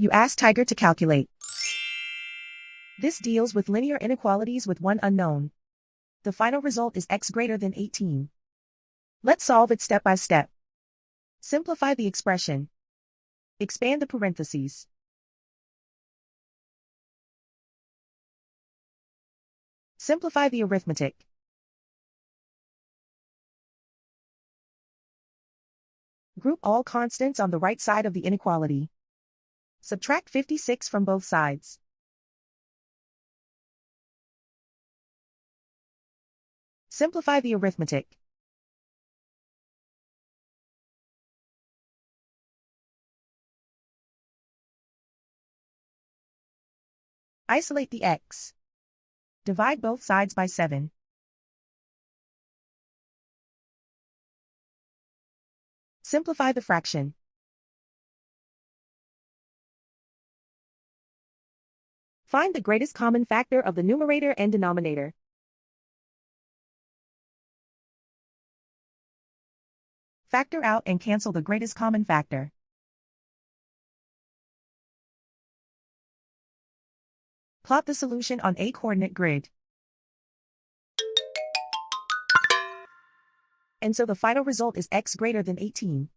You ask Tiger to calculate. This deals with linear inequalities with one unknown. The final result is x greater than 18. Let's solve it step by step. Simplify the expression. Expand the parentheses. Simplify the arithmetic. Group all constants on the right side of the inequality. Subtract 56 from both sides. Simplify the arithmetic. Isolate the x. Divide both sides by 7. Simplify the fraction. Find the greatest common factor of the numerator and denominator. Factor out and cancel the greatest common factor. Plot the solution on a coordinate grid. And so the final result is x greater than 18.